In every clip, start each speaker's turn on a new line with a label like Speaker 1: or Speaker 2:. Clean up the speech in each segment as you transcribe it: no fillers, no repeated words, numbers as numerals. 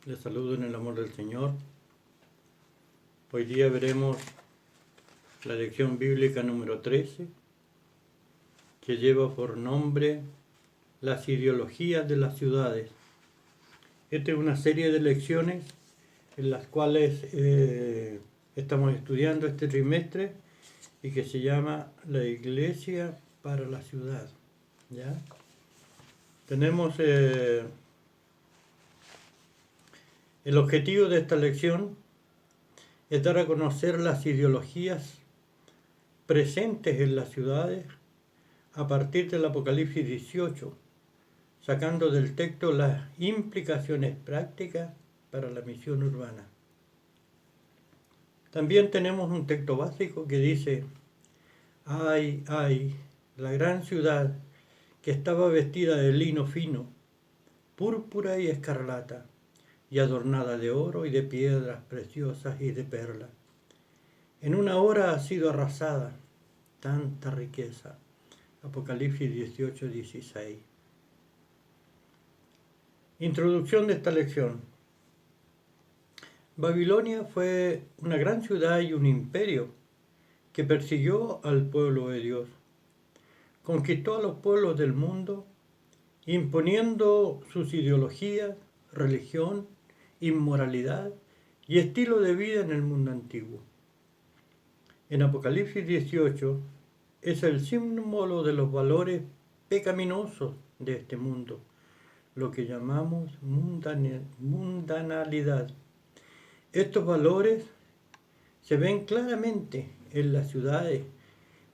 Speaker 1: Les saludo en el amor del Señor. Hoy día veremos la lección bíblica número 13, que lleva por nombre Las ideologías de las ciudades. Esta es una serie de lecciones en las cuales estamos estudiando este trimestre y que se llama La Iglesia para la Ciudad. ¿Ya? Tenemos el objetivo de esta lección es dar a conocer las ideologías presentes en las ciudades a partir del Apocalipsis 18, sacando del texto las implicaciones prácticas para la misión urbana. También tenemos un texto básico que dice: ay, la gran ciudad que estaba vestida de lino fino, púrpura y escarlata, y adornada de oro y de piedras preciosas y de perlas. En una hora ha sido arrasada, tanta riqueza. Apocalipsis 18, 16. Introducción de esta lección. Babilonia fue una gran ciudad y un imperio que persiguió al pueblo de Dios. Conquistó a los pueblos del mundo, imponiendo sus ideologías, religión, inmoralidad y estilo de vida en el mundo antiguo. En Apocalipsis 18 es el símbolo de los valores pecaminosos de este mundo, lo que llamamos mundanalidad. Estos valores se ven claramente en las ciudades,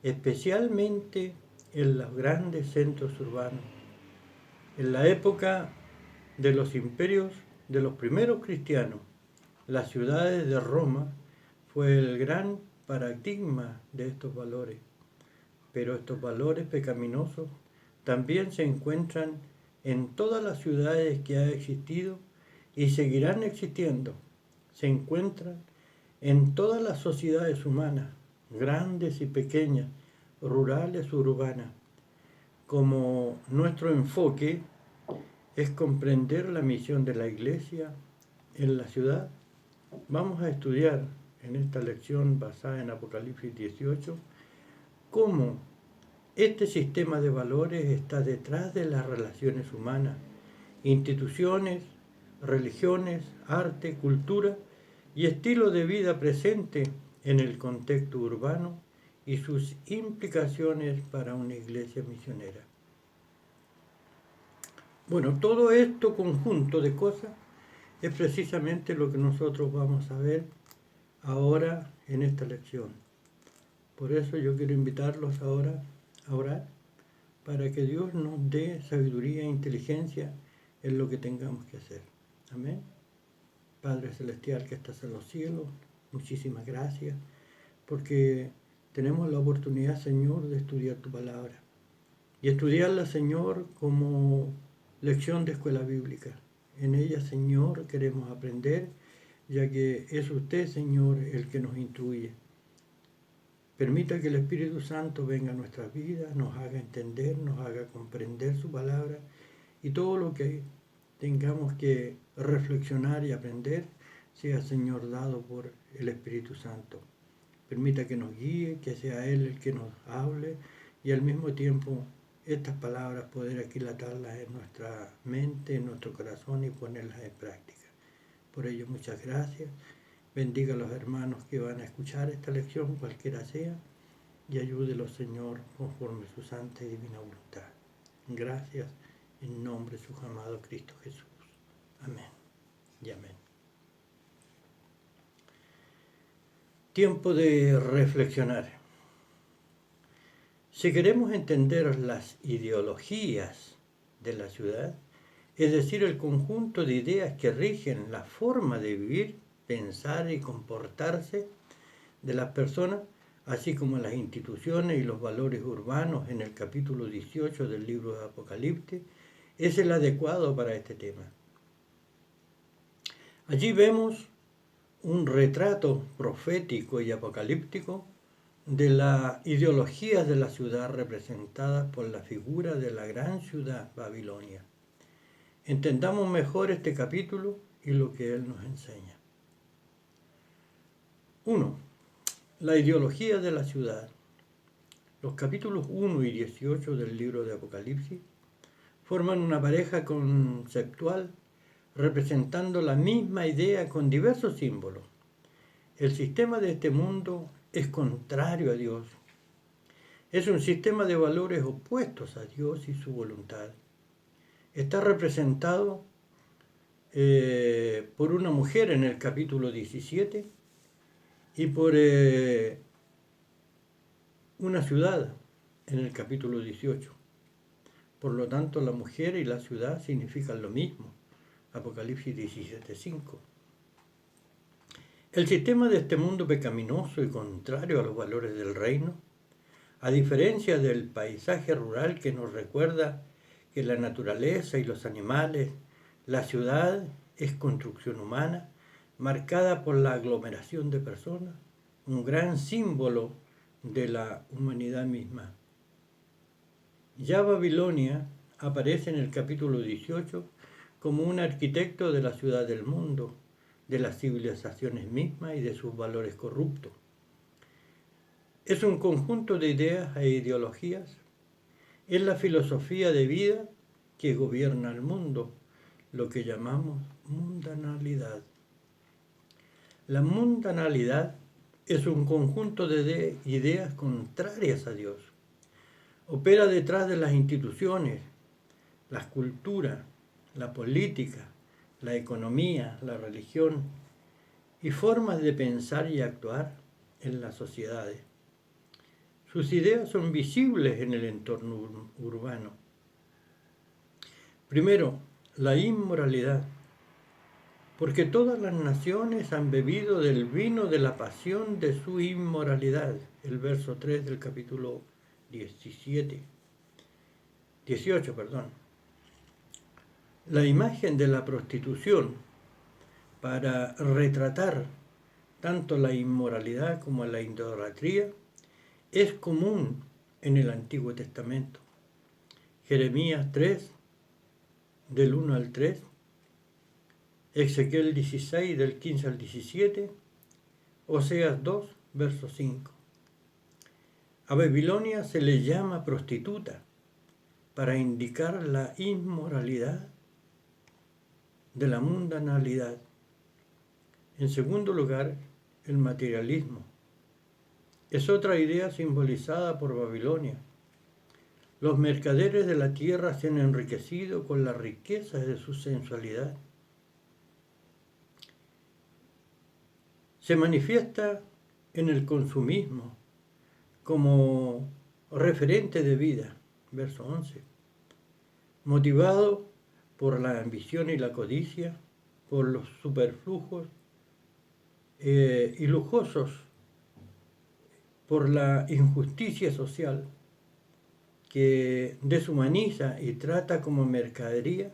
Speaker 1: especialmente en los grandes centros urbanos. En la época de los imperios de los primeros cristianos, las ciudades de Roma fue el gran paradigma de estos valores. Pero estos valores pecaminosos también se encuentran en todas las ciudades que ha existido y seguirán existiendo. Se encuentran en todas las sociedades humanas, grandes y pequeñas, rurales, urbanas. Como nuestro enfoque es comprender la misión de la Iglesia en la ciudad, vamos a estudiar en esta lección basada en Apocalipsis 18 cómo este sistema de valores está detrás de las relaciones humanas, instituciones, religiones, arte, cultura y estilo de vida presente en el contexto urbano y sus implicaciones para una iglesia misionera. Bueno, todo esto conjunto de cosas es precisamente lo que nosotros vamos a ver ahora en esta lección. Por eso yo quiero invitarlos ahora a orar para que Dios nos dé sabiduría e inteligencia en lo que tengamos que hacer. Amén. Padre Celestial que estás en los cielos, muchísimas gracias porque tenemos la oportunidad, Señor, de estudiar tu palabra y estudiarla, Señor, como lección de escuela bíblica. En ella, Señor, queremos aprender, ya que es usted, Señor, el que nos instruye. Permita que el Espíritu Santo venga a nuestras vidas, nos haga entender, nos haga comprender su palabra y todo lo que tengamos que reflexionar y aprender sea, Señor, dado por el Espíritu Santo. Permita que nos guíe, que sea Él el que nos hable y al mismo tiempo estas palabras poder aquilatarlas en nuestra mente, en nuestro corazón y ponerlas en práctica. Por ello, muchas gracias. Bendiga a los hermanos que van a escuchar esta lección, cualquiera sea, y ayúdelos, Señor, conforme su santa y divina voluntad. Gracias en nombre de su amado Cristo Jesús. Amén y amén. Tiempo de reflexionar. Si queremos entender las ideologías de la ciudad, es decir, el conjunto de ideas que rigen la forma de vivir, pensar y comportarse de las personas, así como las instituciones y los valores urbanos en el capítulo 18 del libro de Apocalipsis, es el adecuado para este tema. Allí vemos un retrato profético y apocalíptico de las ideologías de la ciudad representadas por la figura de la gran ciudad Babilonia. Entendamos mejor este capítulo y lo que Él nos enseña. 1. La ideología de la ciudad. Los capítulos 1 y 18 del libro de Apocalipsis forman una pareja conceptual representando la misma idea con diversos símbolos. El sistema de este mundo es contrario a Dios. Es un sistema de valores opuestos a Dios y su voluntad. Está representado por una mujer en el capítulo 17 y por una ciudad en el capítulo 18. Por lo tanto, la mujer y la ciudad significan lo mismo. Apocalipsis 17:5. El sistema de este mundo pecaminoso y contrario a los valores del reino, a diferencia del paisaje rural que nos recuerda que la naturaleza y los animales, la ciudad es construcción humana, marcada por la aglomeración de personas, un gran símbolo de la humanidad misma. Ya Babilonia aparece en el capítulo 18 como un arquitecto de la ciudad del mundo, de las civilizaciones mismas y de sus valores corruptos. Es un conjunto de ideas e ideologías. Es la filosofía de vida que gobierna el mundo, lo que llamamos mundanalidad. La mundanalidad es un conjunto de ideas contrarias a Dios. Opera detrás de las instituciones, las culturas, la política, la economía, la religión y formas de pensar y actuar en las sociedades. Sus ideas son visibles en el entorno urbano. Primero, la inmoralidad, porque todas las naciones han bebido del vino de la pasión de su inmoralidad, el verso 3 del capítulo 18. La imagen de la prostitución para retratar tanto la inmoralidad como la idolatría es común en el Antiguo Testamento. Jeremías 3, del 1 al 3, Ezequiel 16, del 15 al 17, Oseas 2, verso 5. A Babilonia se le llama prostituta para indicar la inmoralidad de la mundanalidad. En segundo lugar, el materialismo. Es otra idea simbolizada por Babilonia. Los mercaderes de la tierra se han enriquecido con la riqueza de su sensualidad. Se manifiesta en el consumismo como referente de vida, verso 11, motivado por la ambición y la codicia, por los superflujos y lujosos, por la injusticia social que deshumaniza y trata como mercadería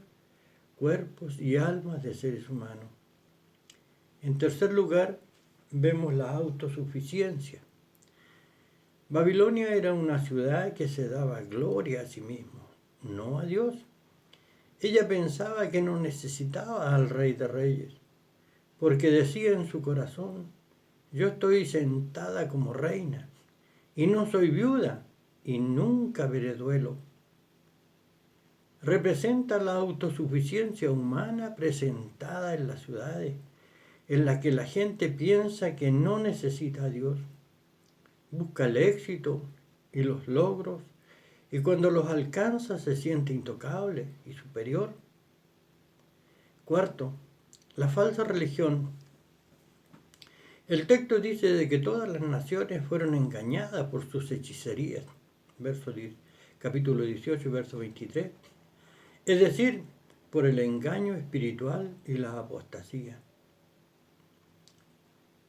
Speaker 1: cuerpos y almas de seres humanos. En tercer lugar, vemos la autosuficiencia. Babilonia era una ciudad que se daba gloria a sí mismo, no a Dios. Ella pensaba que no necesitaba al Rey de Reyes, porque decía en su corazón: yo estoy sentada como reina, y no soy viuda, y nunca veré duelo. Representa la autosuficiencia humana presentada en las ciudades, en la que la gente piensa que no necesita a Dios. Busca el éxito y los logros, y cuando los alcanza se siente intocable y superior. Cuarto, la falsa religión. El texto dice de que todas las naciones fueron engañadas por sus hechicerías, capítulo 18, verso 23, es decir, por el engaño espiritual y la apostasía.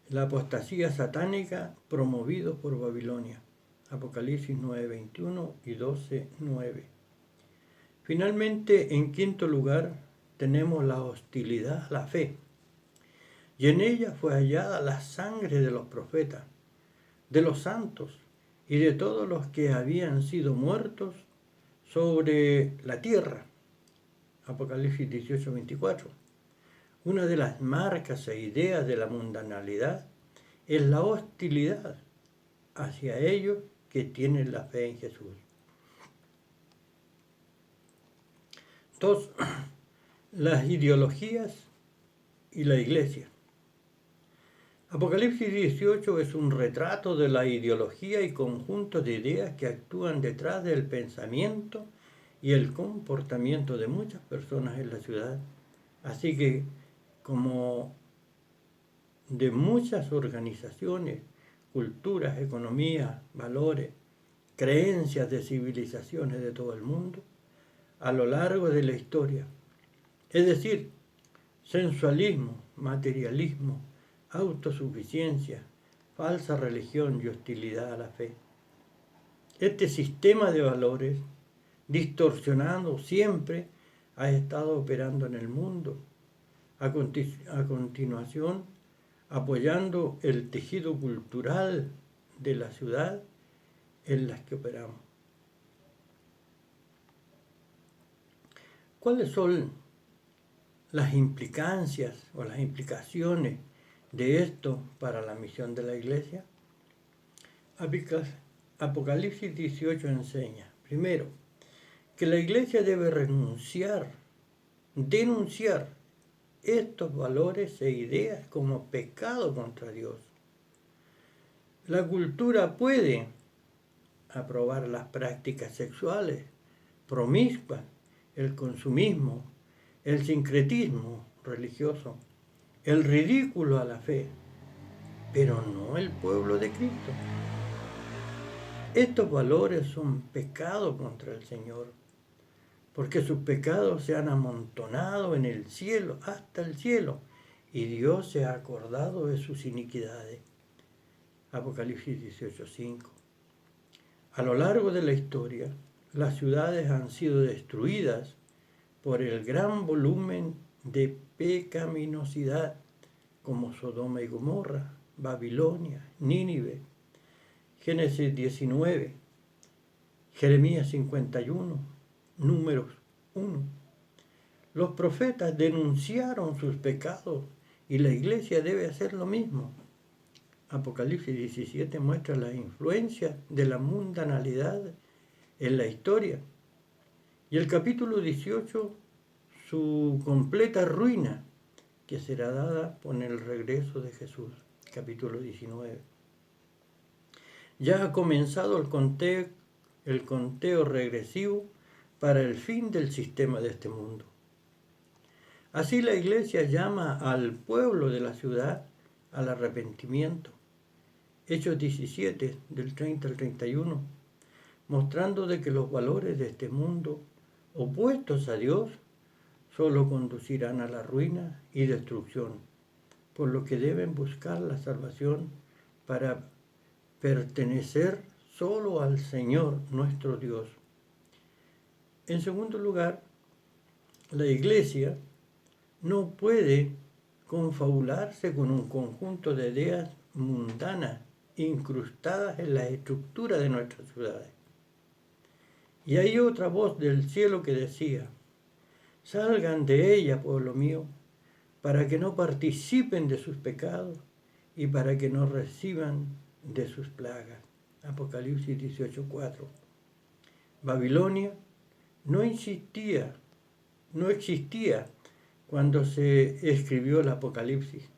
Speaker 1: La apostasía satánica promovido por Babilonia. Apocalipsis 9:21 y 12:9. Finalmente, en quinto lugar, tenemos la hostilidad a la fe. Y en ella fue hallada la sangre de los profetas, de los santos y de todos los que habían sido muertos sobre la tierra. Apocalipsis 18:24. Una de las marcas e ideas de la mundanalidad es la hostilidad hacia ellos que tienen la fe en Jesús. 2. Las ideologías y la iglesia. Apocalipsis 18 es un retrato de la ideología y conjunto de ideas que actúan detrás del pensamiento y el comportamiento de muchas personas en la ciudad, así que como de muchas organizaciones, culturas, economías, valores, creencias de civilizaciones de todo el mundo a lo largo de la historia. Es decir, sensualismo, materialismo, autosuficiencia, falsa religión y hostilidad a la fe. Este sistema de valores, distorsionado siempre, ha estado operando en el mundo. A continuación, apoyando el tejido cultural de la ciudad en las que operamos. ¿Cuáles son las implicancias o las implicaciones de esto para la misión de la iglesia? Apocalipsis 18 enseña, primero, que la iglesia debe denunciar estos valores e ideas como pecado contra Dios. La cultura puede aprobar las prácticas sexuales promiscuas, el consumismo, el sincretismo religioso, el ridículo a la fe, pero no el pueblo de Cristo. Estos valores son pecado contra el Señor, porque sus pecados se han amontonado en el cielo, hasta el cielo, y Dios se ha acordado de sus iniquidades. Apocalipsis 18:5. A lo largo de la historia, las ciudades han sido destruidas por el gran volumen de pecaminosidad, como Sodoma y Gomorra, Babilonia, Nínive, Génesis 19, Jeremías 51, Números 1. Los profetas denunciaron sus pecados y la iglesia debe hacer lo mismo. Apocalipsis 17 muestra la influencia de la mundanalidad en la historia. Y el capítulo 18, su completa ruina, que será dada con el regreso de Jesús. Capítulo 19. Ya ha comenzado el conteo regresivo para el fin del sistema de este mundo. Así la iglesia llama al pueblo de la ciudad al arrepentimiento. Hechos 17, del 30 al 31, mostrando de que los valores de este mundo, opuestos a Dios, solo conducirán a la ruina y destrucción, por lo que deben buscar la salvación para pertenecer solo al Señor nuestro Dios. En segundo lugar, la iglesia no puede confabularse con un conjunto de ideas mundanas incrustadas en la estructura de nuestras ciudades. Y hay otra voz del cielo que decía: salgan de ella, pueblo mío, para que no participen de sus pecados y para que no reciban de sus plagas. Apocalipsis 18:4. Babilonia no existía cuando se escribió el Apocalipsis.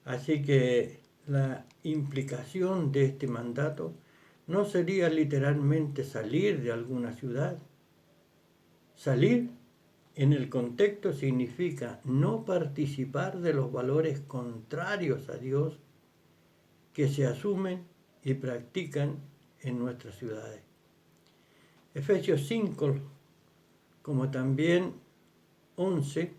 Speaker 1: Así que la implicación de este mandato no sería literalmente salir de alguna ciudad. Salir en el contexto significa no participar de los valores contrarios a Dios que se asumen y practican en nuestras ciudades. Efesios 5, como también 11,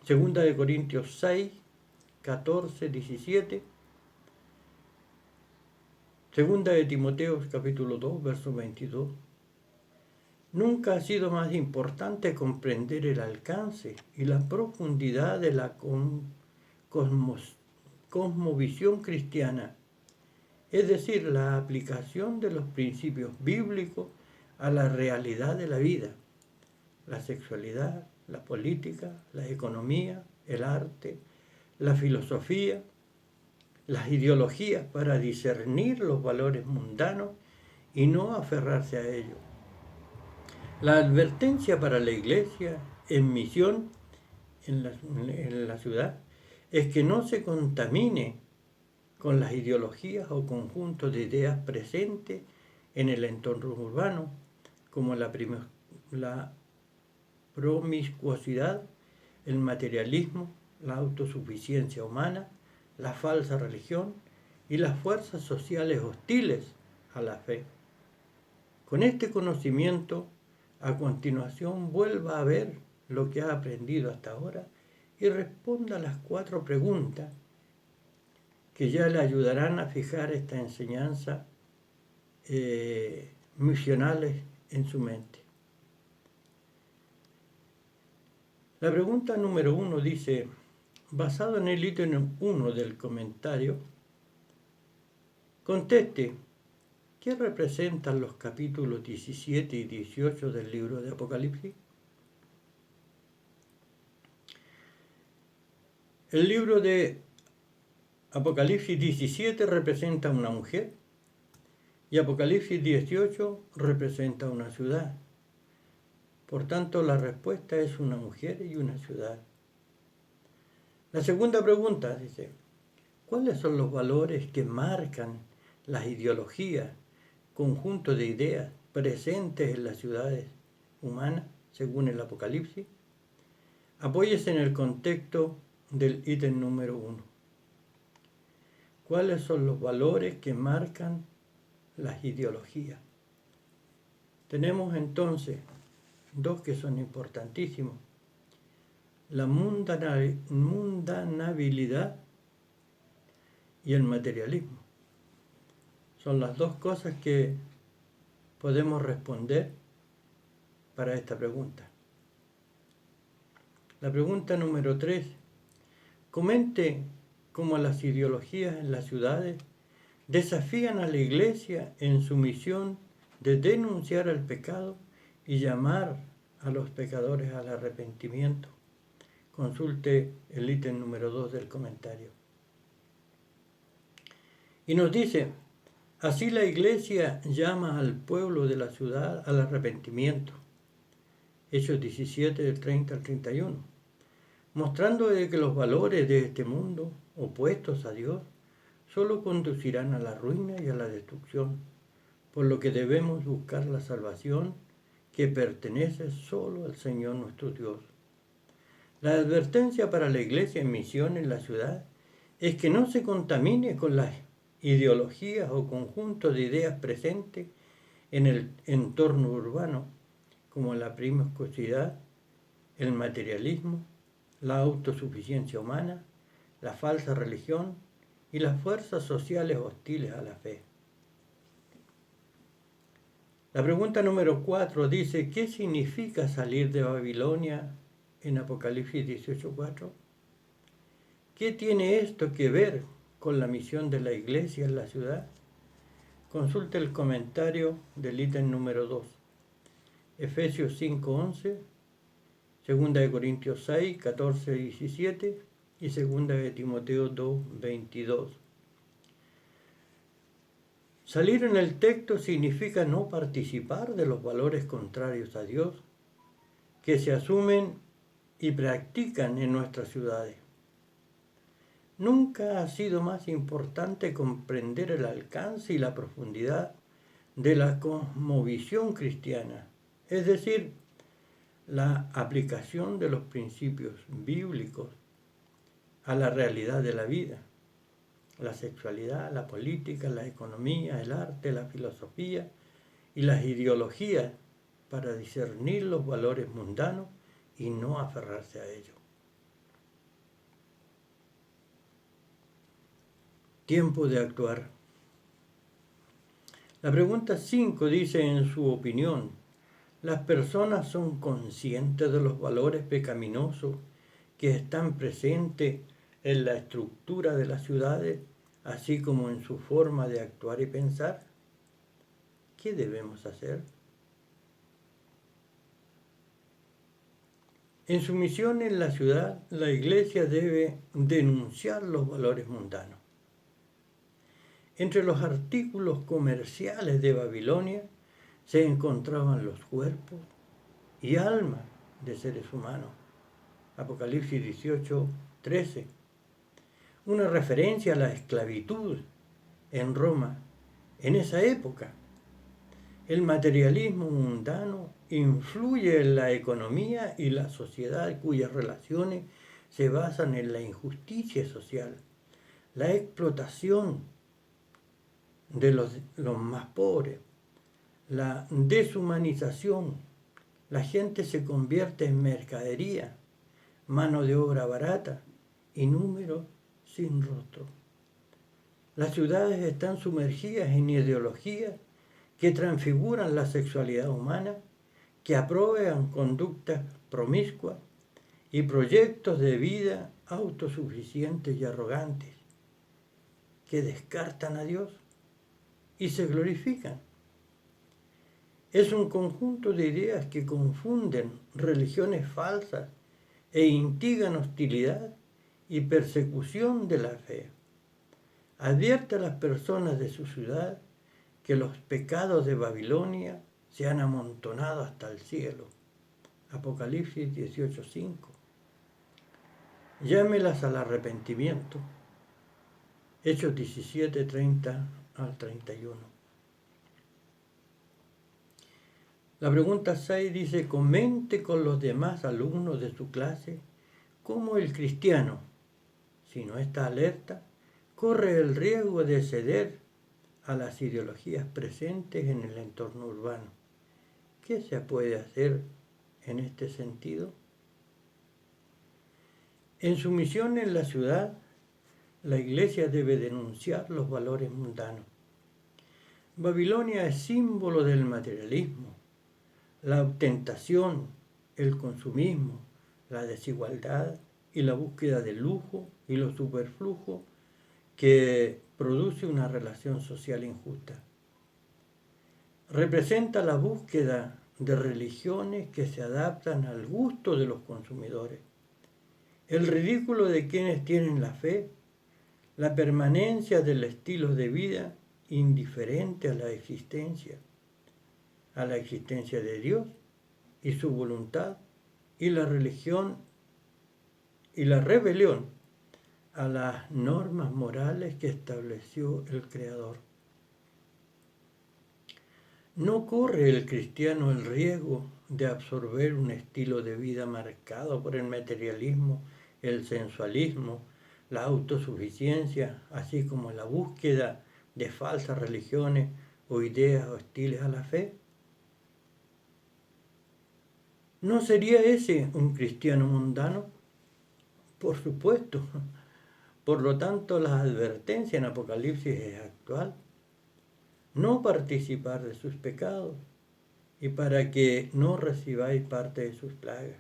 Speaker 1: Segunda de Corintios 6, 14, 17, Segunda de Timoteo capítulo 2, verso 22. Nunca ha sido más importante comprender el alcance y la profundidad de la cosmovisión cristiana, es decir, la aplicación de los principios bíblicos a la realidad de la vida, la sexualidad, la política, la economía, el arte, la filosofía, las ideologías para discernir los valores mundanos y no aferrarse a ellos. La advertencia para la iglesia en misión en la ciudad es que no se contamine con las ideologías o conjuntos de ideas presentes en el entorno urbano, como la promiscuidad, el materialismo, la autosuficiencia humana, la falsa religión y las fuerzas sociales hostiles a la fe. Con este conocimiento, a continuación vuelva a ver lo que ha aprendido hasta ahora y responda a las 4 preguntas que ya le ayudarán a fijar esta enseñanza misionales en su mente. La pregunta número 1 dice, basado en el ítem 1 del comentario, conteste, ¿qué representan los capítulos 17 y 18 del libro de Apocalipsis? El libro de Apocalipsis 17 representa una mujer y Apocalipsis 18 representa una ciudad. Por tanto, la respuesta es una mujer y una ciudad. La segunda pregunta dice, ¿cuáles son los valores que marcan las ideologías, conjunto de ideas presentes en las ciudades humanas, según el Apocalipsis? Apóyese en el contexto del ítem número 1. ¿Cuáles son los valores que marcan las ideologías? Tenemos entonces 2 que son importantísimos. La mundanabilidad y el materialismo. Son las 2 cosas que podemos responder para esta pregunta. La pregunta número 3. Comente cómo las ideologías en las ciudades desafían a la Iglesia en su misión de denunciar el pecado y llamar a los pecadores al arrepentimiento. Consulte el ítem número 2 del comentario. Y nos dice, así la Iglesia llama al pueblo de la ciudad al arrepentimiento. Hechos 17, del 30 al 31. Mostrando que los valores de este mundo, opuestos a Dios, solo conducirán a la ruina y a la destrucción, por lo que debemos buscar la salvación que pertenece solo al Señor nuestro Dios. La advertencia para la iglesia en misión en la ciudad es que no se contamine con las ideologías o conjuntos de ideas presentes en el entorno urbano, como la promiscuidad, el materialismo, la autosuficiencia humana, la falsa religión y las fuerzas sociales hostiles a la fe. La pregunta número 4 dice, ¿qué significa salir de Babilonia en Apocalipsis 18:4? ¿Qué tiene esto que ver con la misión de la iglesia en la ciudad? Consulte el comentario del ítem número 2. Efesios 5:11, 2 Corintios 6, 14, 17 y 2 Timoteo 2, 22. Salir en el texto significa no participar de los valores contrarios a Dios que se asumen y practican en nuestras ciudades. Nunca ha sido más importante comprender el alcance y la profundidad de la cosmovisión cristiana, es decir, la aplicación de los principios bíblicos a la realidad de la vida, la sexualidad, la política, la economía, el arte, la filosofía y las ideologías para discernir los valores mundanos y no aferrarse a ellos. Tiempo de actuar. La pregunta 5 dice, en su opinión, ¿las personas son conscientes de los valores pecaminosos que están presentes en la estructura de las ciudades, así como en su forma de actuar y pensar? ¿Qué debemos hacer? En su misión en la ciudad, la Iglesia debe denunciar los valores mundanos. Entre los artículos comerciales de Babilonia se encontraban los cuerpos y almas de seres humanos. Apocalipsis 18:13. Una referencia a la esclavitud en Roma en esa época. El materialismo mundano influye en la economía y la sociedad cuyas relaciones se basan en la injusticia social, la explotación de los más pobres, la deshumanización. La gente se convierte en mercadería, mano de obra barata y números sin rostro. Las ciudades están sumergidas en ideologías que transfiguran la sexualidad humana, que aprueban conductas promiscuas y proyectos de vida autosuficientes y arrogantes, que descartan a Dios y se glorifican. Es un conjunto de ideas que confunden religiones falsas e instigan hostilidad y persecución de la fe. Advierte a las personas de su ciudad que los pecados de Babilonia se han amontonado hasta el cielo. Apocalipsis 18:5. Llámelas al arrepentimiento. Hechos 17:30 al 31. La pregunta 6 dice: comente con los demás alumnos de su clase cómo el cristiano, si no está alerta, corre el riesgo de ceder a las ideologías presentes en el entorno urbano. ¿Qué se puede hacer en este sentido? En su misión en la ciudad, la Iglesia debe denunciar los valores mundanos. Babilonia es símbolo del materialismo, la ostentación, el consumismo, la desigualdad y la búsqueda del lujo y lo superfluo que produce una relación social injusta. Representa la búsqueda de religiones que se adaptan al gusto de los consumidores, el ridículo de quienes tienen la fe, la permanencia del estilo de vida indiferente a la existencia de Dios y su voluntad, y la religión y la rebelión a las normas morales que estableció el Creador. ¿No corre el cristiano el riesgo de absorber un estilo de vida marcado por el materialismo, el sensualismo, la autosuficiencia, así como la búsqueda de falsas religiones o ideas hostiles a la fe? ¿No sería ese un cristiano mundano? Por supuesto. Por lo tanto, la advertencia en Apocalipsis es actual. No participar de sus pecados y para que no recibáis parte de sus plagas.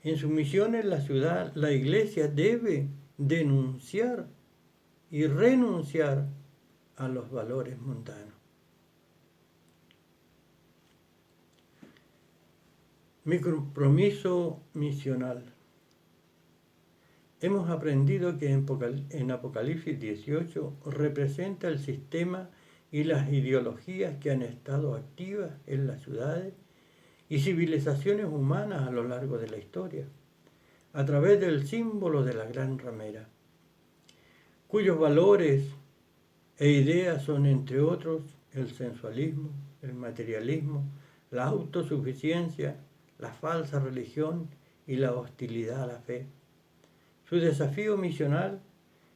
Speaker 1: En su misión en la ciudad, la Iglesia debe denunciar y renunciar a los valores mundanos. Mi compromiso misional. Hemos aprendido que en Apocalipsis 18 representa el sistema y las ideologías que han estado activas en las ciudades y civilizaciones humanas a lo largo de la historia, a través del símbolo de la gran ramera, cuyos valores e ideas son, entre otros, el sensualismo, el materialismo, la autosuficiencia, la falsa religión y la hostilidad a la fe. Su desafío misional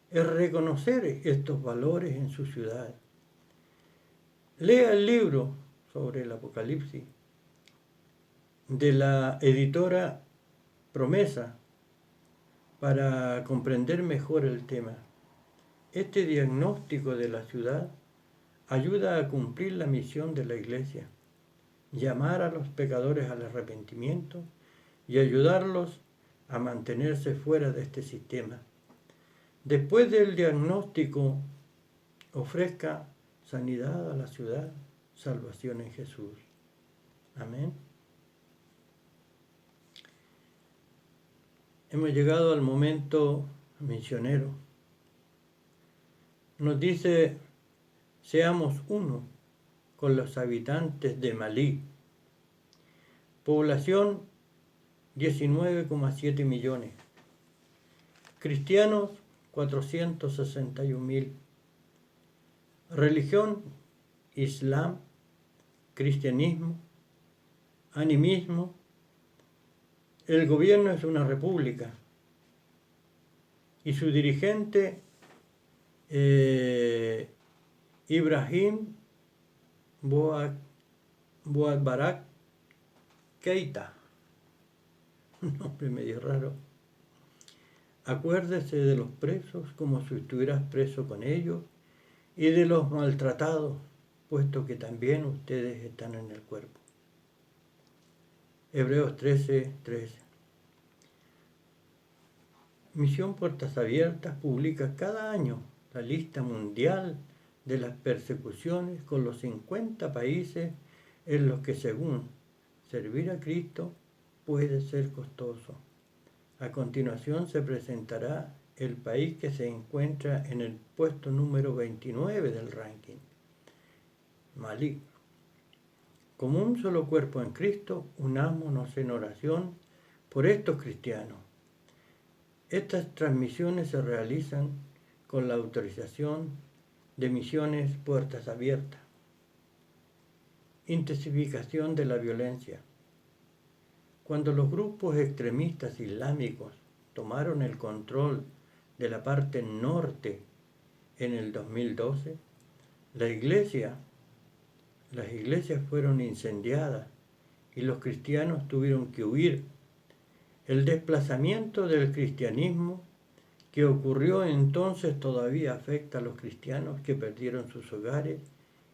Speaker 1: es reconocer estos valores en su ciudad. Lea el libro sobre el Apocalipsis de la editora Promesa para comprender mejor el tema. Este diagnóstico de la ciudad ayuda a cumplir la misión de la Iglesia, llamar a los pecadores al arrepentimiento y ayudarlos a mantenerse fuera de este sistema. Después del diagnóstico, ofrezca sanidad a la ciudad, salvación en Jesús. Amén. hemos llegado al momento misionero. Nos dice, seamos uno con los habitantes de Malí. Población 19,7 millones. Cristianos 461.000. Religión, Islam, cristianismo, animismo. El gobierno es una república y su dirigente Ibrahim Boubacar Keïta, un nombre medio raro. Acuérdese de los presos como si estuvieras preso con ellos y de los maltratados, puesto que también ustedes están en el cuerpo. Hebreos 13:13. Misión Puertas Abiertas publica cada año la lista mundial de las persecuciones con los 50 países en los que, según servir a Cristo, puede ser costoso. A continuación se presentará el país que se encuentra en el puesto número 29 del ranking, Malí. Como un solo cuerpo en Cristo, unámonos en oración por estos cristianos. Estas transmisiones se realizan con la autorización de Misiones Puertas Abiertas. Intensificación de la violencia. Cuando los grupos extremistas islámicos tomaron el control de la parte norte en el 2012, las iglesias fueron incendiadas y los cristianos tuvieron que huir. El desplazamiento del cristianismo que ocurrió entonces todavía afecta a los cristianos que perdieron sus hogares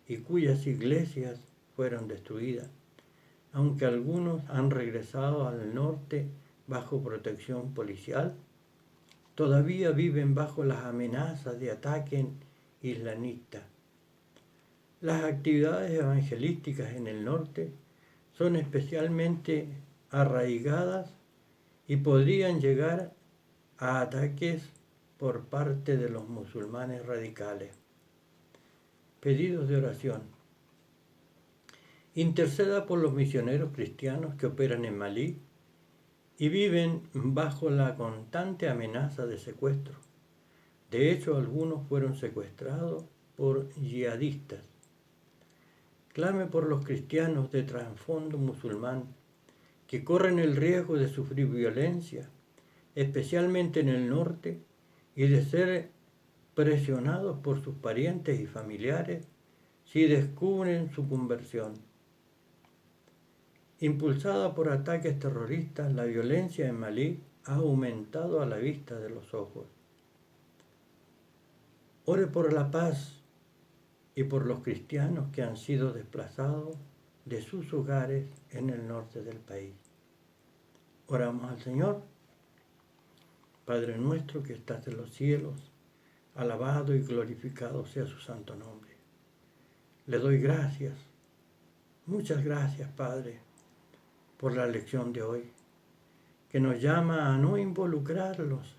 Speaker 1: y cuyas iglesias fueron destruidas, aunque algunos han regresado al norte bajo protección policial, todavía viven bajo las amenazas de ataque islamista. Las actividades evangelísticas en el norte son especialmente arraigadas y podrían llegar a ataques por parte de los musulmanes radicales. Pedidos de oración. Interceda por los misioneros cristianos que operan en Malí y viven bajo la constante amenaza de secuestro. De hecho, algunos fueron secuestrados por yihadistas. Clame por los cristianos de trasfondo musulmán que corren el riesgo de sufrir violencia, especialmente en el norte, y de ser presionados por sus parientes y familiares si descubren su conversión. Impulsada por ataques terroristas, la violencia en Malí ha aumentado a la vista de los ojos. Ore por la paz y por los cristianos que han sido desplazados de sus hogares en el norte del país. Oramos al Señor. Padre nuestro que estás en los cielos, alabado y glorificado sea su santo nombre. Le doy gracias, muchas gracias, Padre, por la lección de hoy, que nos llama a no involucrarlos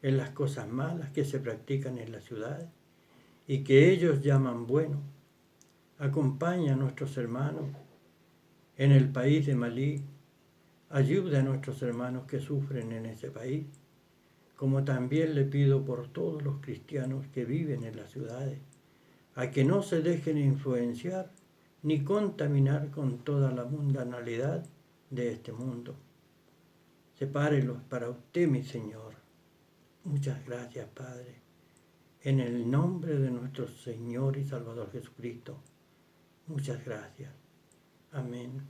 Speaker 1: en las cosas malas que se practican en la ciudad y que ellos llaman bueno. Acompaña a nuestros hermanos en el país de Malí, ayuda a nuestros hermanos que sufren en ese país, como también le pido por todos los cristianos que viven en las ciudades, a que no se dejen influenciar ni contaminar con toda la mundanalidad de este mundo. Sepárelos para usted, mi Señor. Muchas gracias, Padre. En el nombre de nuestro Señor y Salvador Jesucristo. Muchas gracias. Amén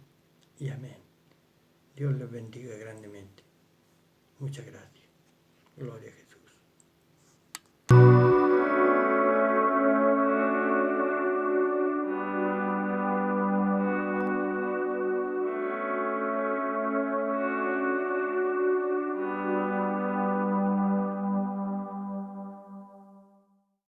Speaker 1: y amén. Dios les bendiga grandemente. Muchas gracias. Gloria a Jesús.